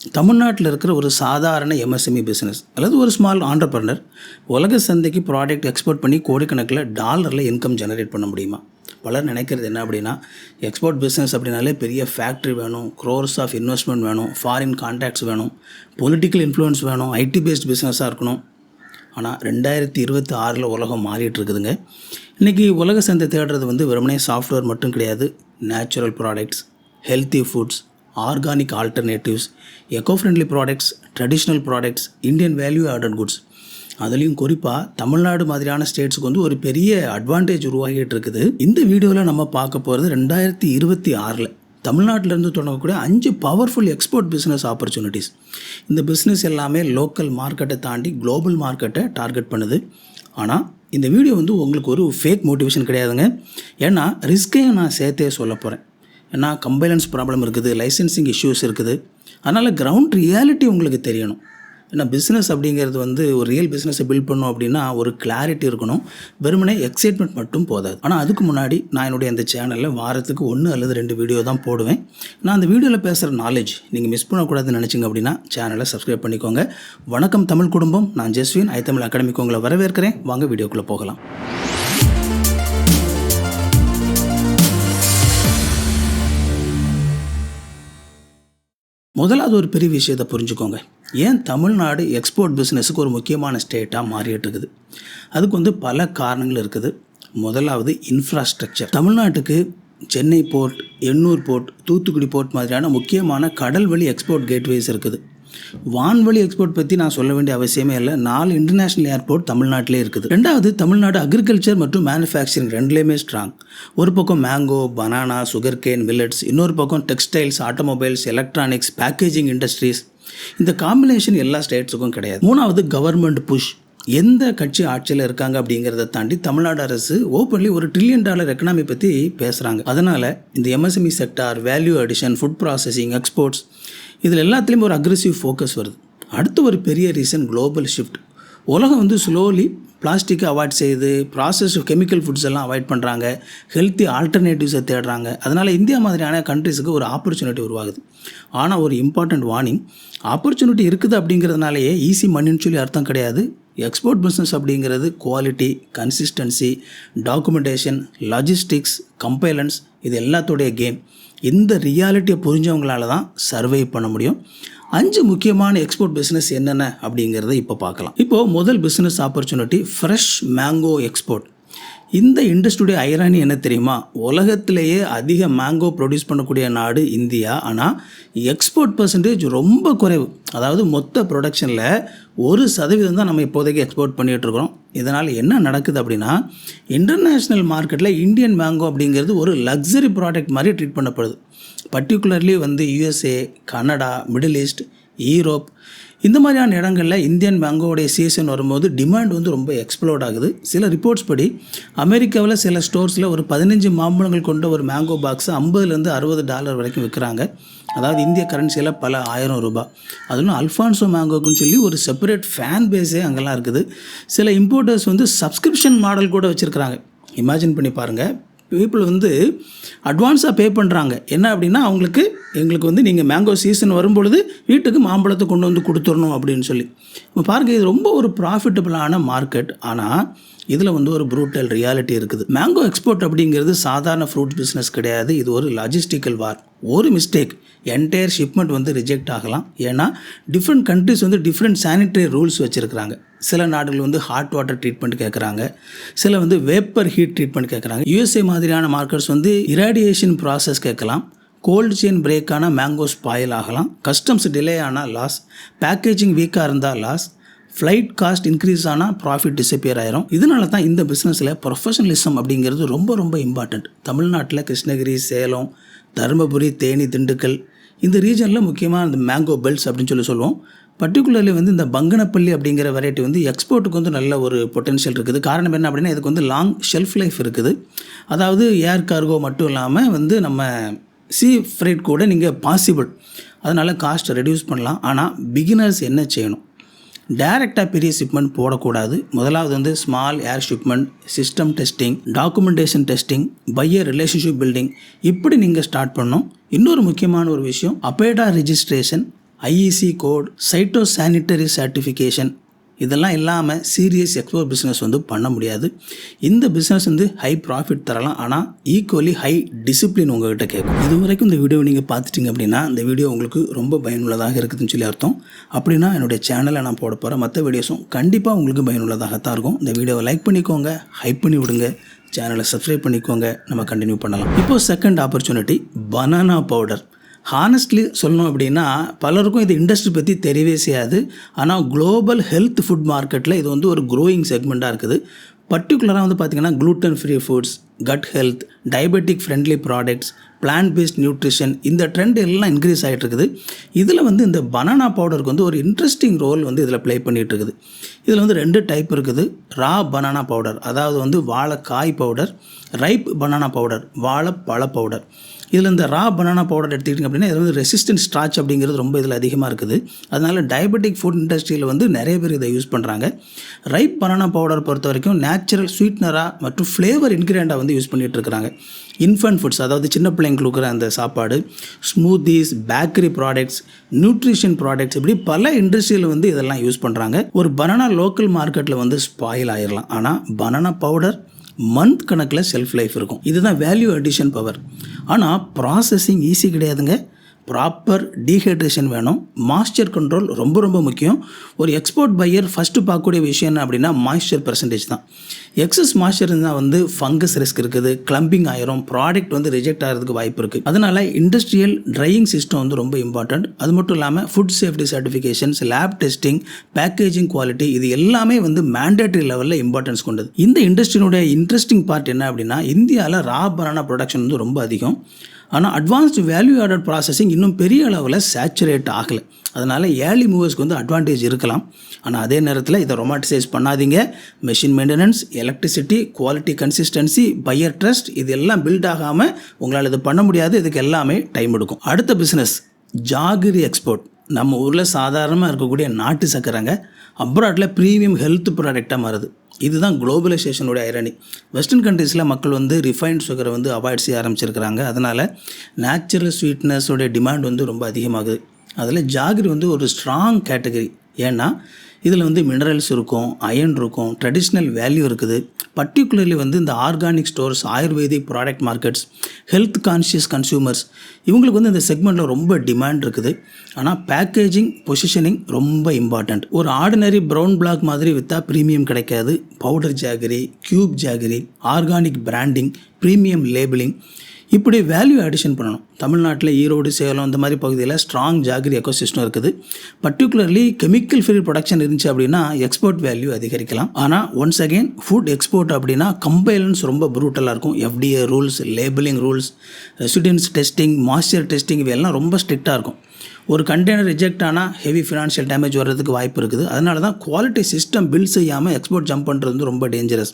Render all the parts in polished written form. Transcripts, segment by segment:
தமிழ்நாட்டில் இருக்கிற ஒரு சாதாரண எம்எஸ்எம்இ பிஸ்னஸ் அல்லது ஒரு ஸ்மால் ஆண்டர்பிரனர் உலக சந்தைக்கு ப்ராடக்ட் எக்ஸ்போர்ட் பண்ணி கோடிக்கணக்கில் டாலரில் இன்கம் ஜெனரேட் பண்ண முடியுமா? பலர் நினைக்கிறது என்ன அப்படின்னா, எக்ஸ்போர்ட் பிஸ்னஸ் அப்படின்னாலே பெரிய ஃபேக்ட்ரி வேணும், க்ரோர்ஸ் ஆஃப் இன்வெஸ்ட்மெண்ட் வேணும், ஃபாரின் கான்டாக்ட்ஸ் வேணும், பொலிட்டிக்கல் இன்ஃப்ளூயன்ஸ் வேணும், ஐடி பேஸ்ட் பிஸ்னஸாக இருக்கணும். ஆனால் 2026 உலகம் மாறிட்டு இருக்குதுங்க. இன்றைக்கி உலக சந்தை தேடுறது வெறுமனே சாஃப்ட்வேர் மட்டும் கிடையாது. Natural products, healthy foods, organic alternatives, echo friendly products, traditional products, Indian value added goods. அதுலேயும் குறிப்பாக தமிழ்நாடு மாதிரியான ஸ்டேட்ஸுக்கு ஒரு பெரிய அட்வான்டேஜ் உருவாகிட்டு இருக்குது. இந்த வீடியோவில் நம்ம பார்க்க போகிறது 2026 தமிழ்நாட்டிலேருந்து தொடங்கக்கூடிய 5 பவர்ஃபுல் எக்ஸ்போர்ட் பிஸ்னஸ் ஆப்பர்ச்சுனிட்டிஸ். இந்த பிஸ்னஸ் எல்லாமே லோக்கல் மார்க்கெட்டை தாண்டி குளோபல் மார்க்கெட்டை டார்கெட் பண்ணுது. ஆனால் இந்த வீடியோ உங்களுக்கு ஒரு ஃபேக் மோட்டிவேஷன் கிடையாதுங்க. ஏன்னா ரிஸ்க்கையும் நான் சேர்த்தே சொல்ல போகிறேன். ஏன்னா கம்பைலன்ஸ் ப்ராப்ளம் இருக்குது, லைசன்சிங் இஷ்யூஸ் இருக்குது. அதனால் கிரவுண்ட் ரியாலிட்டி உங்களுக்கு தெரியணும். ஏன்னா பிஸ்னஸ் அப்படிங்கிறது ஒரு ரியல் பிஸ்னஸை பில்ட் பண்ணோம் அப்படின்னா ஒரு கிளாரிட்டி இருக்கணும். வெறுமனே எக்ஸைட்மெண்ட் மட்டும் போதாது. ஆனால் அதுக்கு முன்னாடி நான் என்னுடைய அந்த சேனலில் வாரத்துக்கு 1 அல்லது 2 வீடியோ தான் போடுவேன். நான் அந்த வீடியோவில் பேசுகிற நாலேஜ் நீங்கள் மிஸ் பண்ணக்கூடாதுன்னு நினச்சிங்க அப்படின்னா சேனலை சப்ஸ்கிரைப் பண்ணிக்கோங்க. வணக்கம் தமிழ் குடும்பம், நான் ஜெஸ்வின், ஐத்தமிழ் அகாடமிக்கு உங்களை வரவேற்கிறேன். வாங்க வீடியோக்குள்ளே போகலாம். முதலாவது ஒரு பெரிய விஷயத்தை புரிஞ்சுக்கோங்க. ஏன் தமிழ்நாடு எக்ஸ்போர்ட் பிஸ்னஸுக்கு ஒரு முக்கியமான ஸ்டேட்டாக மாறிட்டு இருக்குது? அதுக்கு பல காரணங்கள் இருக்குது. முதலாவது இன்ஃப்ராஸ்ட்ரக்சர். தமிழ்நாட்டுக்கு Chennai port, Ennore port, Thoothukudi port மாதிரியான முக்கியமான கடல் வழி எக்ஸ்போர்ட் கேட்வேஸ் இருக்குது. வான்வழி எக்ஸ்போர்ட் பற்றி நான் சொல்ல வேண்டிய அவசியமே இல்லை. 4 இன்டர்நேஷ்னல் ஏர்போர்ட் தமிழ்நாட்டிலே இருக்குது. ரெண்டாவது, தமிழ்நாடு அக்ரிகல்ச்சர் மற்றும் மேனுஃபேக்சரிங் ரெண்டுலேயுமே ஸ்ட்ராங். ஒரு பக்கம் mango, banana, sugar cane, millets, இன்னொரு பக்கம் textiles, automobiles, electronics, packaging industries. இந்த காம்பினேஷன் எல்லா ஸ்டேட்ஸுக்கும் கிடையாது. மூணாவது, கவர்மெண்ட் புஷ். எந்த கட்சி ஆட்சியில் இருக்காங்க அப்படிங்கிறத தாண்டி தமிழ்நாடு அரசு ஓப்பன்லி $1 trillion எக்கனாமி பற்றி பேசுகிறாங்க. அதனால் இந்த MSME sector, value addition, food processing, exports, இதில் எல்லாத்துலேயும் ஒரு அக்ரெசிவ் ஃபோக்கஸ் வருது. அடுத்து ஒரு பெரிய ரீசன் குளோபல் ஷிஃப்ட். உலகம் ஸ்லோலி பிளாஸ்டிக்கை அவாய்ட் செய்யுது, ப்ராசஸ் கெமிக்கல் ஃபுட்ஸ் எல்லாம் அவாய்ட் பண்ணுறாங்க, ஹெல்த்தி ஆல்டர்னேட்டிவ்ஸை தேடுறாங்க. அதனால் இந்தியா மாதிரியான கண்ட்ரிஸுக்கு ஒரு ஆப்பர்ச்சுனிட்டி உருவாகுது. ஆனால் ஒரு இம்பார்ட்டண்ட் வார்னிங், ஆப்பர்ச்சுனிட்டி இருக்குது அப்படிங்கிறதுனாலேயே ஈஸி மணின்னு சொல்லி அர்த்தம் கிடையாது. எக்ஸ்போர்ட் பிஸ்னஸ் அப்படிங்கிறது quality, consistency, documentation, logistics, compliance, இது எல்லாத்தோடைய கேம். இந்த ரியாலிட்டியை புரிஞ்சவங்களால தான் சர்வை பண்ண முடியும். 5 முக்கியமான எக்ஸ்போர்ட் பிஸ்னஸ் என்னென்ன அப்படிங்கிறத இப்போ பார்க்கலாம். இப்போது முதல் business opportunity fresh mango export. இந்த இண்டஸ்ட்ரியுடைய ஐரானி என்ன தெரியுமா? உலகத்திலேயே அதிக மேங்கோ ப்ரொடியூஸ் பண்ணக்கூடிய நாடு இந்தியா. ஆனால் எக்ஸ்போர்ட் பர்சன்டேஜ் ரொம்ப குறைவு. அதாவது மொத்த ப்ரொடக்ஷனில் 1% தான் நம்ம இப்போதைக்கு எக்ஸ்போர்ட் பண்ணிகிட்ருக்கிறோம். இதனால் என்ன நடக்குது அப்படின்னா, இன்டர்நேஷ்னல் மார்க்கெட்டில் இந்தியன் மேங்கோ அப்படிங்கிறது ஒரு லக்ஸரி ப்ராடக்ட் மாதிரி ட்ரீட் பண்ணப்படுது. Particularly USA, Canada, middle east, Europe, இந்த மாதிரியான இடங்களில் இந்தியன் மேங்கோடைய சீசன் வரும்போது டிமாண்ட் ரொம்ப எக்ஸ்ப்ளோர்ட் ஆகுது. சில ரிப்போர்ட்ஸ் படி அமெரிக்காவில் சில ஸ்டோர்ஸில் ஒரு 15 மாம்பழங்கள் கொண்ட ஒரு மேங்கோ பாக்ஸை $50-60 வரைக்கும் விற்கிறாங்க. அதாவது இந்திய கரன்சியில் பல $1000. அதுவும் அல்ஃபான்சோ மேங்கோக்குன்னு சொல்லி ஒரு செப்பரேட் ஃபேன் பேஸே அங்கெல்லாம் இருக்குது. சில இம்போர்ட்டர்ஸ் சப்ஸ்கிரிப்ஷன் மாடல் கூட வச்சுருக்கிறாங்க. இமேஜின் பண்ணி பாருங்கள். பீப்புள் அட்வான்ஸாக பே பண்ணுறாங்க. என்ன அப்படின்னா, எங்களுக்கு நீங்கள் மேங்கோ சீசன் வரும்பொழுது வீட்டுக்கு மாம்பழத்தை கொண்டு கொடுத்துடணும் அப்படின்னு சொல்லி. இப்போ பாருங்கள், இது ரொம்ப ஒரு ப்ராஃபிட்டபிளான மார்க்கெட். ஆனால் இதில் ஒரு ப்ரூட்டல் ரியாலிட்டி இருக்குது. மேங்கோ எக்ஸ்போர்ட் அப்படிங்கிறது சாதாரண ஃப்ரூட் பிஸ்னஸ் கிடையாது. இது ஒரு லாஜிஸ்டிக்கல் வார். ஒரு மிஸ்டேக், என்டையர் ஷிப்மெண்ட் ரிஜெக்ட் ஆகலாம். ஏன்னா different countries different sanitary rules வச்சுருக்கிறாங்க. சில நாடுகள் ஹாட் வாட்டர் ட்ரீட்மெண்ட் கேட்குறாங்க, சில வேப்பர் ஹீட் ட்ரீட்மெண்ட் கேட்குறாங்க. USA மாதிரியான மார்க்கெட்ஸ் இராடியேஷன் ப்ராசஸ் கேட்கலாம். கோல்டு செயின் பிரேக் ஆனால் மேங்கோ ஸ்பாயில் ஆகலாம். கஸ்டம்ஸ் டிலே ஆனால் லாஸ், பேக்கேஜிங் வீக்காக இருந்தால் லாஸ், ஃப்ளைட் காஸ்ட் இன்க்ரீஸ் ஆனால் ப்ராஃபிட் டிஸப்பியர் ஆயிரும். இதனால தான் இந்த பிஸ்னஸில் ப்ரொஃபஷனலிசம் அப்படிங்கிறது ரொம்ப ரொம்ப இம்பார்ட்டண்ட். தமிழ்நாட்டில் கிருஷ்ணகிரி, சேலம், தருமபுரி, தேனி, திண்டுக்கல், இந்த ரீஜனில் முக்கியமாக இந்த மேங்கோ பெல்ட்ஸ் அப்படின்னு சொல்லுவோம். பர்டிகுலர்லி இந்த பங்கனப்பள்ளி அப்படிங்கிற வெரைட்டி எக்ஸ்போர்ட்டுக்கு நல்ல ஒரு பொட்டென்ஷியல் இருக்குது. காரணம் என்ன அப்படின்னா, இதுக்கு லாங் ஷெல்ஃப் லைஃப் இருக்குது. அதாவது ஏர் கார்கோ மட்டும் இல்லாமல் நம்ம சீ ஃப்ரைட் கூட நீங்கள் பாசிபிள். அதனால் காஸ்ட்டை ரெடியூஸ் பண்ணலாம். ஆனால் பிகினர்ஸ் என்ன செய்யணும்? டைரெக்டாக பெரிய ஷிப்மெண்ட் போடக்கூடாது. முதலாவது small air shipment, system testing, documentation testing, buyer relationship building, இப்படி நீங்கள் ஸ்டார்ட் பண்ணணும். இன்னொரு முக்கியமான ஒரு விஷயம், APEDA registration, IEC code, phytosanitary certification இதெல்லாம் இல்லாமல் சீரியஸ் எக்ஸ்போர்ட் பிஸ்னஸ் வந்து பண்ண முடியாது. இந்த பிஸ்னஸ் வந்து ஹை ப்ராஃபிட் தரலாம், ஆனால் ஈக்குவலி ஹை டிசிப்ளின் உங்கள்கிட்ட கேட்கும். இது வரைக்கும் இந்த வீடியோ நீங்கள் பார்த்துட்டிங்க அப்படின்னா இந்த வீடியோ உங்களுக்கு ரொம்ப பயனுள்ளதாக இருக்குதுன்னு சொல்லி அர்த்தம். அப்படின்னா என்னுடைய சேனலை நான் போட போகிற மற்ற வீடியோஸும் கண்டிப்பாக உங்களுக்கு பயனுள்ளதாகத்தான் இருக்கும். இந்த வீடியோவை லைக் பண்ணிக்கோங்க, ஹைப் பண்ணி விடுங்க, சேனலை சப்ஸ்கிரைப் பண்ணிக்கோங்க. நம்ம கண்டினியூ பண்ணலாம். இப்போது second opportunity banana powder. Honestly சொல்லணும் அப்படின்னா பலருக்கும் இது இண்டஸ்ட்ரி பற்றி தெரியவே செய்யாது. ஆனால் குளோபல் ஹெல்த் ஃபுட் மார்க்கெட்டில் இது வந்து ஒரு க்ரோயிங் செக்மெண்ட்டாக இருக்குது. பர்டிகுலராக வந்து பார்த்திங்கன்னா gluten free foods, cut health, diabetic friendly products, plant based nutrition, இந்த ட்ரெண்ட் எல்லாம் இன்க்ரீஸ் ஆகிட்டு இருக்குது. இதில் வந்து இந்த பனானா பவுடருக்கு வந்து ஒரு இன்ட்ரெஸ்டிங் ரோல் வந்து இதில் ப்ளே பண்ணிகிட்டு இருக்குது. இதில் வந்து 2 டைப் இருக்குது. ரா பனானா பவுடர், அதாவது வந்து வாழைக்காய் பவுடர், ரைப் பனானா பவுடர், வாழைப்பழ பவுடர். இதில் இந்த ரா பனானா பவுடர் எடுத்துக்கிட்டிங்க அப்படின்னா இதில் வந்து ரெசிஸ்டன்ட் ஸ்டார்ச் அப்படிங்கிறது ரொம்ப இதில் அதிகமாக இருக்குது. அதனால் டயபெட்டிக் ஃபுட் இண்டஸ்ட்ரியில் வந்து நிறைய பேர் இதை யூஸ் பண்ணுறாங்க. ரைப் பனானா பவுடர் பொறுத்த வரைக்கும் நேச்சுரல் ஸ்வீட்னராக மற்றும் ஃப்ளேவர் இன்க்ரீடியண்ட்டாக வந்து யூஸ் பண்ணிகிட்டு இருக்கிறாங்க. இன்ஃபன்ட் ஃபுட்ஸ், அதாவது சின்ன பிள்ளைங்களுக்கு கொடுக்குற அந்த சாப்பாடு, smoothies, bakery products, nutrition products, இப்படி பல இண்டஸ்ட்ரியில் வந்து இதெல்லாம் யூஸ் பண்ணுறாங்க. ஒரு பனானா லோக்கல் மார்க்கெட்டில் வந்து ஸ்பாயில் ஆயிடலாம், ஆனால் பனானா பவுடர் மந்த் கணக்கில் செல்ஃப் லைஃப் இருக்கும். இதுதான் வேல்யூ அடிஷன் பவர். ஆனால் ப்ராசஸிங் ஈஸி கிடையாதுங்க. ப்ராப்பர் டீஹைட்ரேஷன் வேணும். மாய்ஸ்சர் கண்ட்ரோல் ரொம்ப ரொம்ப முக்கியம். ஒரு எக்ஸ்போர்ட் பையர் ஃபஸ்ட்டு பார்க்கக்கூடிய விஷயம் என்ன அப்படின்னா மாய்ஸ்சர் பெர்சன்டேஜ் தான். எக்ஸஸ் மாய்ஸ்சர் இருந்தால் வந்து ஃபங்கஸ் ரிஸ்க் இருக்குது, கிளம்பிங் ஆயிரும், ப்ராடக்ட் வந்து ரிஜெக்ட் ஆகிறதுக்கு வாய்ப்பு இருக்குது. அதனால் இண்டஸ்ட்ரியல் ட்ரையிங் சிஸ்டம் வந்து ரொம்ப இம்பார்ட்டண்ட். அது மட்டும் இல்லாமல் food safety certifications, lab testing, packaging quality, இது எல்லாமே வந்து மேண்டேட்டரி லெவலில் இம்பார்ட்டன்ஸ் கொண்டது. இந்த இண்டஸ்ட்ரியினுடைய இன்ட்ரெஸ்டிங் பார்ட் என்ன அப்படின்னா இந்தியாவில் ரா பனானா ப்ரொடக்ஷன் வந்து ரொம்ப அதிகம். ஆனால் அட்வான்ஸ்டு வேல்யூ ஆடட் ப்ராசஸிங் இன்னும் பெரிய அளவில் சேச்சுரேட் ஆகலை. அதனால் ஏர்லி மூவர்ஸ்க்கு வந்து அட்வான்டேஜ் இருக்கலாம். ஆனால் அதே நேரத்தில் இதை ரொமாட்டிசைஸ் பண்ணாதீங்க. Machine maintenance, electricity, quality, consistency, buyer trust, இது எல்லாம் பில்ட் ஆகாமல் உங்களால் இது பண்ண முடியாது. இதுக்கு எல்லாமே டைம் எடுக்கும். அடுத்த பிஸ்னஸ் ஜாகிரி எக்ஸ்போர்ட். நம்ம ஊரில் சாதாரணமாக இருக்கக்கூடிய நாட்டு சக்கரைங்க அப்ராட்டில் ப்ரீமியம் ஹெல்த் ப்ராடக்டாக மாறுது. இதுதான் குளோபலைசேஷனுடைய ஐரணி. வெஸ்டர்ன் கண்ட்ரீஸில் மக்கள் வந்து ரிஃபைன்ட் சுகரை வந்து அவாய்ட் செய்ய ஆரம்பிச்சிருக்கிறாங்க. அதனால் நேச்சுரல் ஸ்வீட்னஸோடைய டிமாண்ட் வந்து ரொம்ப அதிகமாகுது. அதில் ஜாகிரி வந்து ஒரு ஸ்ட்ராங் கேட்டகரி. ஏன்னா இதில் வந்து மினரல்ஸ் இருக்கும், அயன் இருக்கும், ட்ரெடிஷ்னல் வேல்யூ இருக்குது. பர்டிகுலர்லி வந்து இந்த organic stores, ayurvedic product markets, health conscious consumers, இவங்களுக்கு வந்து இந்த செக்மெண்ட்டில் ரொம்ப டிமாண்ட் இருக்குது. ஆனால் பேக்கேஜிங், பொசிஷனிங் ரொம்ப இம்பார்ட்டண்ட். ஒரு ஆர்டினரி ப்ரௌன் பிளாக் மாதிரி விற்றா ப்ரீமியம் கிடைக்காது. Powder jaggery, cube jaggery, organic branding, premium labelling, இப்படி வேல்யூ அடிஷன் பண்ணணும். தமிழ்நாட்டில் ஈரோடு, சேலம் இந்த மாதிரி பகுதியில் ஸ்ட்ராங் ஜாகிரி எக்கோசிஸ்டம் இருக்குது. பர்டிகுலர்லி கெமிக்கல் ஃப்ரீ ப்ரொடக்ஷன் இருந்துச்சு அப்படின்னா எக்ஸ்போர்ட் வேல்யூ அதிகரிக்கலாம். ஆனால் ஒன்ஸ் அகெயின் ஃபுட் எக்ஸ்போர்ட் அப்படின்னா கம்பைலன்ஸ் ரொம்ப ப்ரூட்டலாக இருக்கும். FDA rules, labelling rules, residence testing, moisture testing, இவையெல்லாம் ரொம்ப ஸ்ட்ரிக்டாக இருக்கும். ஒரு கண்டெய்னர் ரிஜெக்ட் ஆனால் ஹெவி ஃபினான்ஷியல் டேமேஜ் வர்றதுக்கு வாய்ப்பு இருக்குது. அதனால தான் குவாலிட்டி சிஸ்டம் பில்ட் செய்யாமல் எக்ஸ்போர்ட் ஜம்ப் பண்ணுறது வந்து ரொம்ப டேஞ்சரஸ்.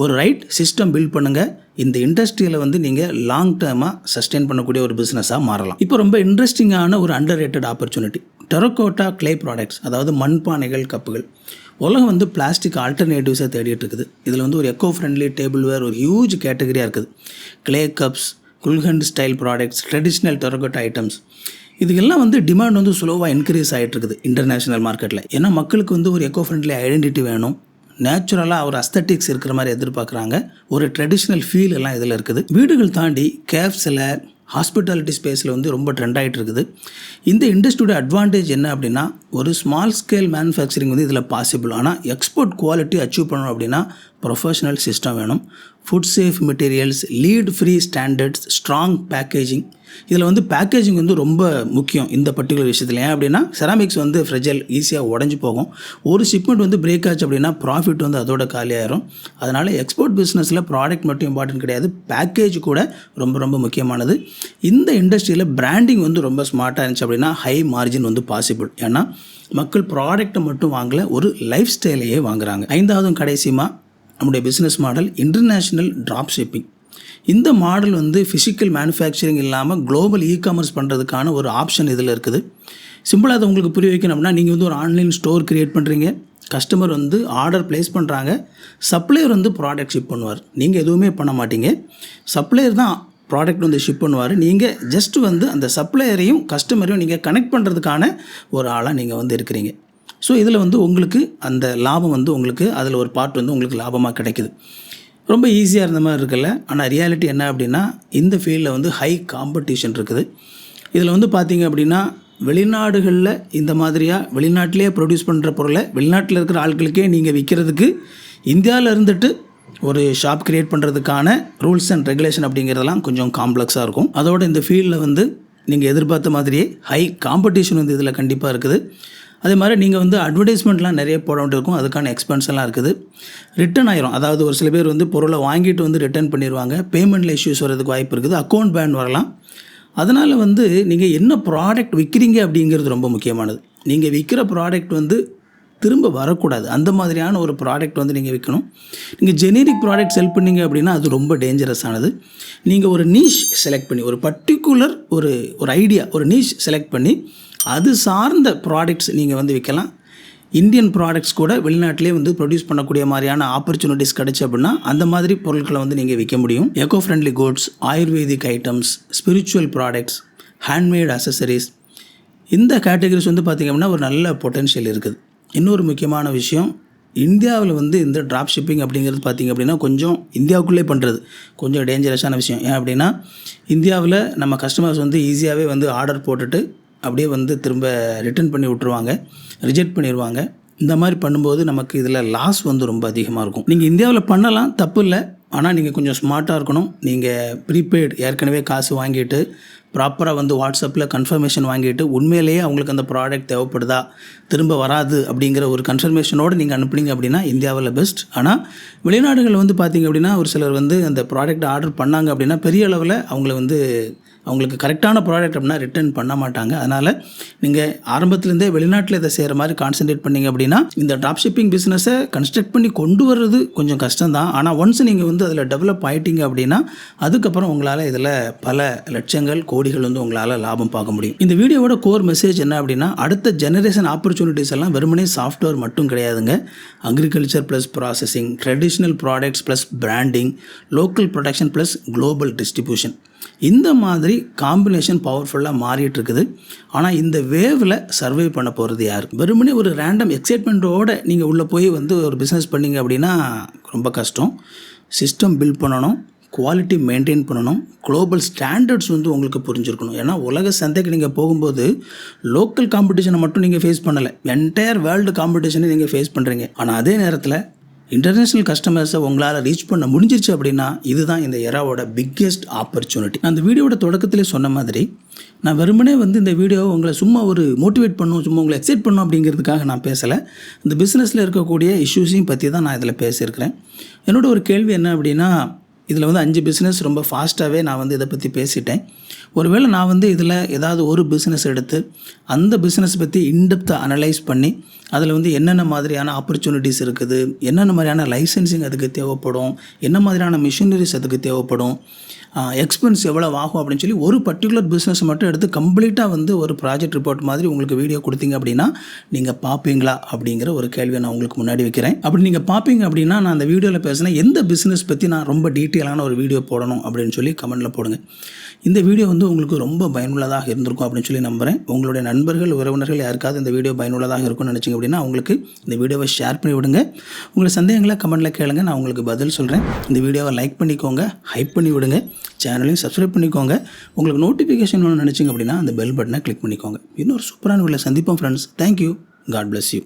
ஒரு ரைட் சிஸ்டம் பில்ட் பண்ணுங்கள். இந்த இண்டஸ்ட்ரியில் வந்து நீங்கள் லாங் டேர்மாக சஸ்டெயின் பண்ணக்கூடிய ஒரு பிஸ்னஸாக மாறலாம். இப்போ ரொம்ப இன்ட்ரெஸ்டிங்கான ஒரு under rated opportunity terracotta clay products, அதாவது மண்பானைகள், கப்புகள். உலகம் வந்து பிளாஸ்டிக் ஆல்டர்னேட்டிவ்ஸை தேடிட்டு இருக்குது. இதில் வந்து ஒரு எக்கோ ஃப்ரெண்ட்லி டேபிள்வேர் ஒரு ஹியூஜ் கேட்டகரியாக இருக்குது. Clay cups, kulhad style products, traditional terracotta items, இதுக்கெல்லாம் வந்து டிமாண்ட் வந்து ஸ்லோவாக இன்க்ரீஸ் ஆகிட்டு இருக்குது இன்டர்நேஷ்னல் மார்க்கெட்டில். ஏன்னா மக்களுக்கு வந்து ஒரு எக்கோ ஃப்ரெண்ட்லி ஐடென்டிட்டி வேணும். நேச்சுரலாக ஒரு அஸ்தட்டிக்ஸ் இருக்கிற மாதிரி எதிர்பார்க்குறாங்க. ஒரு ட்ரெடிஷ்னல் ஃபீல் எல்லாம் இதில் இருக்குது. வீடுகள் தாண்டி கேஃப்ஸில், ஹாஸ்பிட்டாலிட்டி ஸ்பேஸில் வந்து ரொம்ப ட்ரெண்ட் ஆகிட்டு இருக்குது. இந்த இண்டஸ்ட்ரியோட அட்வான்டேஜ் என்ன அப்படின்னா ஒரு ஸ்மால் ஸ்கேல் மேனுஃபேக்சரிங் வந்து இதில் பாசிபிள். ஆனால் எக்ஸ்போர்ட் குவாலிட்டி அச்சீவ் பண்ணணும் அப்படின்னா ப்ரொஃபஷனல் சிஸ்டம் வேணும். Food safe materials, lead free standards, strong packaging. இதில் வந்து பேக்கேஜிங் வந்து ரொம்ப முக்கியம் இந்த பர்டிகுலர் விஷயத்தில். ஏன் அப்படின்னா செராமிக்ஸ் வந்து ஃப்ரெஜைல், ஈஸியாக உடஞ்சி போகும். ஒரு ஷிப்மெண்ட் வந்து பிரேக் ஆச்சு அப்படின்னா ப்ராஃபிட் வந்து அதோட காலியாயிரும். அதனால் எக்ஸ்போர்ட் பிஸ்னஸில் ப்ராடக்ட் மட்டும் இம்பார்ட்டன்ட் கிடையாது, பேக்கேஜ் கூட ரொம்ப ரொம்ப முக்கியமானது. இந்த இண்டஸ்ட்ரியில் பிராண்டிங் வந்து ரொம்ப ஸ்மார்ட்டாக இருந்துச்சு அப்படின்னா ஹை மார்ஜின் வந்து பாசிபிள். ஏன்னா மக்கள் ப்ராடக்ட்டை மட்டும் வாங்கலை, ஒரு லைஃப் ஸ்டைலையே வாங்குறாங்க. 5வது கடைசியாக நம்முடைய business model international drop shipping. இந்த மாடல் வந்து ஃபிசிக்கல் மேனுஃபேக்சரிங் இல்லாமல் குளோபல் இ-காமர்ஸ் பண்ணுறதுக்கான ஒரு ஆப்ஷன் இதில் இருக்குது. சிம்பிளாக அதை உங்களுக்கு புரிய வைக்கணும் அப்படின்னா நீங்கள் வந்து ஒரு ஆன்லைன் ஸ்டோர் க்ரியேட் பண்ணுறீங்க. கஸ்டமர் வந்து ஆர்டர் ப்ளேஸ் பண்ணுறாங்க, சப்ளையர் வந்து ப்ராடக்ட் ஷிப் பண்ணுவார். நீங்கள் எதுவுமே பண்ண மாட்டீங்க. சப்ளையர் தான் ப்ராடக்ட் வந்து ஷிப் பண்ணுவார். நீங்கள் ஜஸ்ட் வந்து அந்த சப்ளையரையும் கஸ்டமரையும் நீங்கள் கனெக்ட் பண்ணுறதுக்கான ஒரு ஆளாக நீங்கள் வந்து இருக்கிறீங்க. ஸோ இதில் வந்து உங்களுக்கு அந்த லாபம் வந்து உங்களுக்கு அதில் ஒரு பார்ட் வந்து உங்களுக்கு லாபமாக கிடைக்குது. ரொம்ப ஈஸியாக இருந்த மாதிரி இருக்குல்ல. ஆனால் ரியாலிட்டி என்ன அப்படின்னா இந்த ஃபீல்டில் வந்து ஹை காம்படிஷன் இருக்குது. இதில் வந்து பார்த்திங்க அப்படின்னா வெளிநாடுகளில் இந்த மாதிரியாக வெளிநாட்டிலே ப்ரொடியூஸ் பண்ணுற பொருளை வெளிநாட்டில் இருக்கிற ஆட்களுக்கே நீங்கள் விற்கிறதுக்கு இந்தியாவில் இருந்துட்டு ஒரு ஷாப் க்ரியேட் பண்ணுறதுக்கான ரூல்ஸ் அண்ட் ரெகுலேஷன் அப்படிங்கிறதெல்லாம் கொஞ்சம் காம்ப்ளெக்ஸாக இருக்கும். அதோட இந்த ஃபீல்டில் வந்து நீங்கள் எதிர்பார்த்த மாதிரியே ஹை காம்படிஷன் வந்து இதில் கண்டிப்பாக இருக்குது. அதே மாதிரி நீங்கள் வந்து அட்வர்டைஸ்மெண்ட்லாம் நிறைய போட வேண்டியிருக்கும். அதுக்கான எக்ஸ்பென்ஸ் எல்லாம் இருக்குது. ரிட்டன் ஆயிரும். அதாவது ஒரு சில பேர் வந்து பொருளை வாங்கிட்டு வந்து ரிட்டர்ன் பண்ணிடுவாங்க. பேமெண்ட்டில் இஷ்யூஸ் வரதுக்கு வாய்ப்பு இருக்குது. அக்கௌண்ட் பேன் வரலாம். அதனால் வந்து நீங்கள் என்ன ப்ராடக்ட் விற்கிறீங்க அப்படிங்கிறது ரொம்ப முக்கியமானது. நீங்கள் விற்கிற ப்ராடக்ட் வந்து திரும்ப வரக்கூடாது. அந்த மாதிரியான ஒரு ப்ராடக்ட் வந்து நீங்கள் விற்கணும். நீங்கள் ஜெனரிக் ப்ராடக்ட் செல் பண்ணிங்க அப்படின்னா அது ரொம்ப டேஞ்சரஸ் ஆனது. நீங்கள் ஒரு நீஷ் செலக்ட் பண்ணி ஒரு பர்டிகுலர் ஒரு ஐடியா ஒரு நீஷ் செலக்ட் பண்ணி அது சார்ந்த ப்ராடக்ட்ஸ் நீங்கள் வந்து விற்கலாம். இந்தியன் ப்ராடக்ட்ஸ் கூட வெளிநாட்டிலே வந்து ப்ரொடியூஸ் பண்ணக்கூடிய மாதிரியான ஆப்பர்ச்சுனிட்டிஸ் கிடச்சி அப்படின்னா அந்த மாதிரி பொருட்களை வந்து நீங்கள் விற்க முடியும். Eco friendly goods, ayurvedic items, spiritual products, handmade accessories, இந்த கேட்டகரிஸ் வந்து பார்த்திங்க அப்படின்னா ஒரு நல்ல பொட்டென்ஷியல் இருக்குது. இன்னொரு முக்கியமான விஷயம், இந்தியாவில் வந்து இந்த ட்ராப் ஷிப்பிங் அப்படிங்கிறது பார்த்திங்க அப்படின்னா கொஞ்சம் இந்தியாவுக்குள்ளே பண்ணுறது கொஞ்சம் டேஞ்சரஸான விஷயம். ஏன் அப்படின்னா இந்தியாவில் நம்ம கஸ்டமர்ஸ் வந்து ஈஸியாகவே வந்து ஆர்டர் போட்டுட்டு அப்படியே வந்து திரும்ப ரிட்டர்ன் பண்ணி விட்ருவாங்க, ரிஜெக்ட் பண்ணிடுவாங்க. இந்த மாதிரி பண்ணும்போது நமக்கு இதில் லாஸ் வந்து ரொம்ப அதிகமாக இருக்கும். நீங்கள் இந்தியாவில் பண்ணலாம், தப்பு இல்லை. ஆனால் நீங்கள் கொஞ்சம் ஸ்மார்ட்டாக இருக்கணும். நீங்கள் ப்ரீபெய்டு ஏற்கனவே காசு வாங்கிட்டு ப்ராப்பராக வந்து வாட்ஸ்அப்பில் கன்ஃபர்மேஷன் வாங்கிட்டு உண்மையிலேயே அவங்களுக்கு அந்த ப்ராடக்ட் தேவைப்படுதா, திரும்ப வராது அப்படிங்கிற ஒரு கன்ஃபர்மேஷனோடு நீங்கள் அனுப்புனீங்க அப்படின்னா இந்தியாவில் பெஸ்ட். ஆனால் வெளிநாடுகள் வந்து பார்த்திங்க அப்படின்னா ஒரு சிலர் வந்து அந்த ப்ராடக்ட் ஆர்டர் பண்ணாங்க அப்படின்னா பெரிய அளவில் அவங்களுக்கு கரெக்டான ப்ராடக்ட் அப்படின்னா ரிட்டர்ன் பண்ண மாட்டாங்க. அதனால் நீங்கள் ஆரம்பத்துலேருந்தே வெளிநாட்டில் இதை செய்கிற மாதிரி கான்சன்ட்ரேட் பண்ணிங்க அப்படின்னா இந்த ட்ராப் ஷிப்பிங் பிஸ்னஸை கன்ஸ்ட்ரக்ட் பண்ணி கொண்டு வர்றது கொஞ்சம் கஷ்டம்தான். ஆனால் ஒன்ஸ் நீங்கள் வந்து அதில் டெவலப் ஆகிட்டீங்க அப்படின்னா அதுக்கப்புறம் உங்களால் இதில் பல லட்சங்கள் கோடிகள் வந்து உங்களால் லாபம் பார்க்க முடியும். இந்த வீடியோவோட கோர் மெசேஜ் என்ன அப்படின்னா அடுத்த ஜெனரேஷன் ஆப்பர்ச்சுனிட்டிஸ் எல்லாம் வெறுமனே சாஃப்ட்வேர் மட்டும் கிடையாதுங்க. Agriculture plus processing, traditional products plus branding, local production plus global distribution, இந்த மாதிரி காம்பினேஷன் பவர்ஃபுல்லாக மாறிட்டு இருக்குது. ஆனால் இந்த வேவில் சர்வை பண்ண போகிறது யார்? வெறுமனே ஒரு ரேண்டம் எக்ஸைட்மெண்ட்டோடு நீங்கள் உள்ளே போய் வந்து ஒரு பிஸ்னஸ் பண்ணிங்க அப்படின்னா ரொம்ப கஷ்டம். சிஸ்டம் பில்ட் பண்ணணும், குவாலிட்டி மெயின்டைன் பண்ணணும், குளோபல் ஸ்டாண்டர்ட்ஸ் வந்து உங்களுக்கு புரிஞ்சிருக்கணும். ஏன்னா உலக சந்தைக்கு நீங்கள் போகும்போது லோக்கல் காம்படிஷனை மட்டும் நீங்கள் ஃபேஸ் பண்ணலை, என்டையர் வேர்ல்டு காம்படிஷனை நீங்கள் ஃபேஸ் பண்ணுறீங்க. ஆனால் அதே நேரத்தில் இன்டர்நேஷ்னல் கஸ்டமர்ஸை உங்களால் ரீச் பண்ண முடிஞ்சிருச்சு அப்படின்னா இதுதான் இந்த எராவோட பிக்கெஸ்ட் ஆப்பர்ச்சுனிட்டி. அந்த வீடியோட தொடக்கத்திலே சொன்ன மாதிரி நான் வெறுமனே வந்து இந்த வீடியோவை உங்களை சும்மா ஒரு மோட்டிவேட் பண்ணணும், சும்மா உங்களை எக்ஸைட் பண்ணணும் அப்படிங்கிறதுக்காக நான் பேசலை. இந்த பிஸ்னஸில் இருக்கக்கூடிய இஷ்யூஸையும் பற்றி தான் நான் இதில் பேசியிருக்கிறேன். என்னோட ஒரு கேள்வி என்ன அப்படின்னா இதில் வந்து 5 பிஸ்னஸ் ரொம்ப ஃபாஸ்ட்டாகவே நான் வந்து இதை பற்றி பேசிட்டேன். ஒருவேளை நான் வந்து இதில் ஏதாவது ஒரு பிஸ்னஸ் எடுத்து அந்த பிஸ்னஸ் பற்றி இன்டெப்த்தாக அனலைஸ் பண்ணி அதில் வந்து என்னென்ன மாதிரியான ஆப்பர்ச்சுனிட்டிஸ் இருக்குது, என்னென்ன மாதிரியான லைசன்சிங் அதுக்கு தேவைப்படும், என்ன மாதிரியான மிஷினரிஸ் அதுக்கு தேவைப்படும், எக்ஸ்பென்ஸ் எவ்வளோ ஆகும் அப்படின்னு சொல்லி ஒரு பர்டிகுலர் பிஸ்னஸ் மட்டும் எடுத்து கம்ப்ளீட்டாக வந்து ஒரு ப்ராஜெக்ட் ரிப்போர்ட் மாதிரி உங்களுக்கு வீடியோ கொடுத்தீங்க அப்படின்னா நீங்கள் பார்ப்பீங்களா அப்படிங்கிற ஒரு கேள்வியை நான் உங்களுக்கு முன்னாடி வைக்கிறேன். அப்படி நீங்கள் பார்ப்பீங்க அப்படின்னா நான் அந்த வீடியோவில் பேசினேன் எந்த பிஸ்னஸ் பற்றி நான் ரொம்ப டீட்டெயிலான ஒரு வீடியோ போடணும் அப்படின்னு சொல்லி கமெண்ட்டில் போடுங்க. இந்த வீடியோ வந்து உங்களுக்கு ரொம்ப பயனுள்ளதாக இருந்திருக்கும் அப்படின்னு சொல்லி நம்புகிறேன். உங்களுடைய நண்பர்கள், உறவினர்கள் யாருக்காவது இந்த வீடியோ பயனுள்ளதாக இருக்கும்னு நினச்சிங்க அப்படின்னா அவங்களுக்கு இந்த வீடியோவை ஷேர் பண்ணி விடுங்க. உங்களை சந்தேகங்களை கமெண்ட்டில் கேளுங்க, நான் உங்களுக்கு பதில் சொல்கிறேன். இந்த வீடியோவை லைக் பண்ணிக்கோங்க, ஹைப் பண்ணி விடுங்க, சேனலையும் சப்ஸ்கிரைப் பண்ணிக்கோங்க. உங்களுக்கு நோட்டிஃபிகேஷன் ஒன்று நினச்சிங்க அப்படின்னா அந்த பெல் பட்டனை கிளிக் பண்ணிக்கோங்க. இன்னொரு சூப்பரான வீடியோவில் சந்திப்போம் friends. Thank you. God bless you.